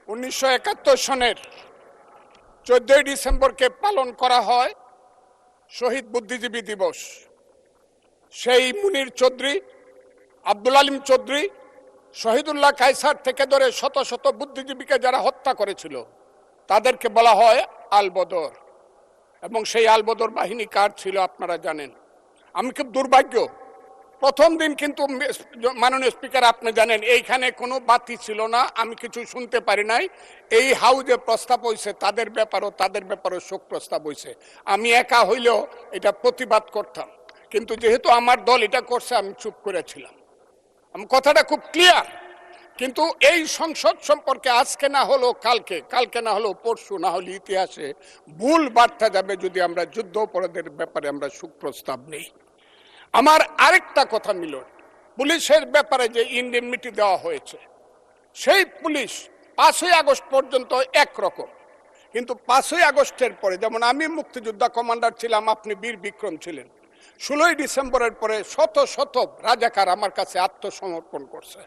1971 সনের 14ই ডিসেম্বরকে পালন করা হয় শহীদ বুদ্ধিজীবী দিবস। সেই মুনির চৌধুরী, আব্দুল আলিম চৌধুরী, শহীদুল্লাহ কায়সার থেকে ধরে শত শত বুদ্ধিজীবীকে যারা হত্যা করেছিল তাদেরকে বলা হয় আলবদর। এবং সেই আলবদর বাহিনী কার ছিল আপনারা জানেন। আমি খুব দুর্ভাগ্য, প্রথম দিন কিন্তু মাননীয় স্পিকার আপনি জানেন এইখানে কোনো বাতি ছিল না, আমি কিছু শুনতে পারি নাই। এই হাউজে প্রস্তাব হয়েছে তাদের ব্যাপারও শোক প্রস্তাব হয়েছে। আমি একা হইলেও এটা প্রতিবাদ করতাম, কিন্তু যেহেতু আমার দল এটা করছে আমি চুপ করেছিলাম। আমার কথাটা খুব ক্লিয়ার। কিন্তু এই সংসদ সম্পর্কে আজকে না হলো কালকে না হলো পরশু, না হলে ইতিহাসে ভুল বার্তা যাবে যদি আমরা যুদ্ধ অপরাধের ব্যাপারে আমরা শোক প্রস্তাব নেই। আমার আরেকটা কথা মিলন, পুলিশের ব্যাপারে যে ইনডেমনিটি দেওয়া হয়েছে, সেই পুলিশ 5ই আগস্ট পর্যন্ত একরকম, কিন্তু 5ই আগস্টের পরে যেমন আমি মুক্তিযোদ্ধা কমান্ডার ছিলাম, আপনি বীর বিক্রম ছিলেন, 16ই ডিসেম্বরের পরে শত শত রাজাকার আমার কাছে আত্মসমর্পণ করছে।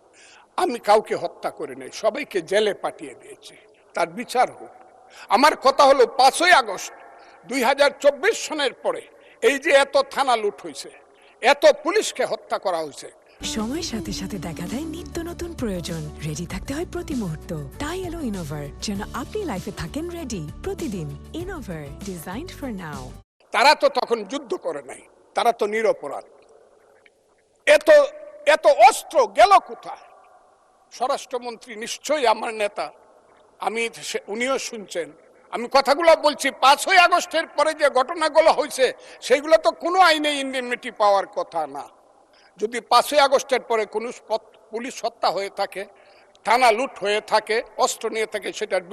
আমি কাউকে হত্যা করে নেই, সবাইকে জেলে পাঠিয়ে দিয়েছি, তার বিচার হোক। আমার কথা হলো 5ই আগস্ট 2024 সনের পরে এই যে এত থানা লুট হয়েছে, এত পুলিশকে হত্যা করা হয়েছে, সময়ের সাথে সাথে দেখা দেয় নিত্য নতুন প্রয়োজন। রেডি থাকতে হয় প্রতি মুহূর্ত। তাই এলো ইনোভার, যেন আপনি লাইফে থাকেন রেডি প্রতিদিন। Innova, designed for now. তারা তো তখন যুদ্ধ করে নাই, তারা তো নিরপরাধ। এত এত অস্ত্র গেল কোথায়? স্বরাষ্ট্রমন্ত্রী নিশ্চয়ই আমার নেতা, উনিও শুনছেন আমি কথাগুলো বলছি। 5ই আগস্টের পরে যে ঘটনাগুলো হয়েছে সেইগুলো তো কোনো আইনে ইনডেমনিটি পাওয়ার কথা না। যদি 5ই আগস্টের পরে কোনো পুলিশ হত্যা হয়ে থাকে, থানা লুট হয়ে থাকে, অস্ত্র নিয়ে থাকে, সেটার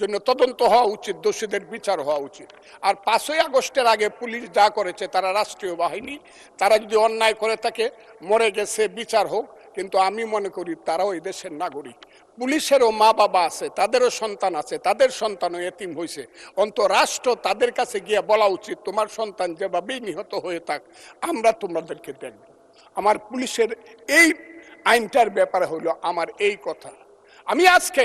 জন্য তদন্ত হওয়া উচিত, দোষীদের বিচার হওয়া উচিত। আর 5ই আগস্টের আগে পুলিশ যা করেছে, তারা রাষ্ট্রীয় বাহিনী, তারা যদি অন্যায় করে থাকে, মরে গেছে, বিচার হোক। কিন্তু আমি মনে করি তারাও এই দেশের নাগরিক, পুলিশেরও মা বাবা আছে, তাদেরও সন্তান আছে, তাদের সন্তানও এতিম হয়েছে। রাষ্ট্র তাদের কাছে গিয়ে বলা উচিত, তোমার সন্তান যেভাবেই নিহত হয়ে থাক, আমরা তোমাদেরকে দেখব। আমার পুলিশের এই আইনটার ব্যাপারে হলো আমার এই কথা। আমি আজকে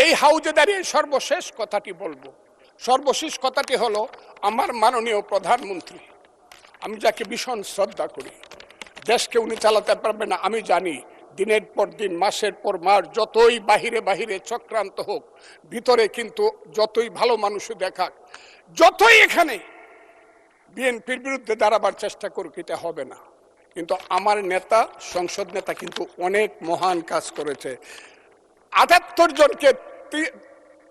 এই হাউজে দাঁড়িয়ে সর্বশেষ কথাটি বলবো। সর্বশেষ কথাটি হলো আমার মাননীয় প্রধানমন্ত্রী, আমি যাকে ভীষণ শ্রদ্ধা করি, দেশকে উনি চালাতে পারবে না আমি জানি। দিনের পর দিন, মাসের পর মাস, যতই বাহিরে বাহিরে চক্রান্ত হোক, ভিতরে কিন্তু যতই ভালো মানুষ দেখাক, যতই এখানে বিএনপির বিরুদ্ধে দাঁড়াবার চেষ্টা করুক, এটা হবে না। কিন্তু আমার নেতা, সংসদ নেতা কিন্তু অনেক মহান কাজ করেছে। 78 জনকে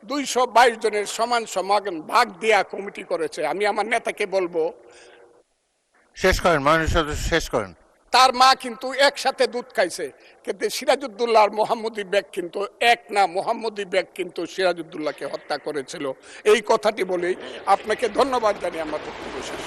222 জনের সমান সমান ভাগ দেয়া কমিটি করেছে। আমি আমার নেতাকে বলবো, শেষ করেন মাননীয় সদস্য, শেষ করেন। তার মা কিন্তু একসাথে দুধ খাইছে, কিন্তু সিরাজউদ্দৌলা আর মোহাম্মদী বেগ কিন্তু এক না। মোহাম্মদী বেগ কিন্তু সিরাজউদ্দৌলাকে হত্যা করেছিল। এই কথাটি বলেই আপনাকে ধন্যবাদ জানিয়ে আমার বক্তব্য শেষ।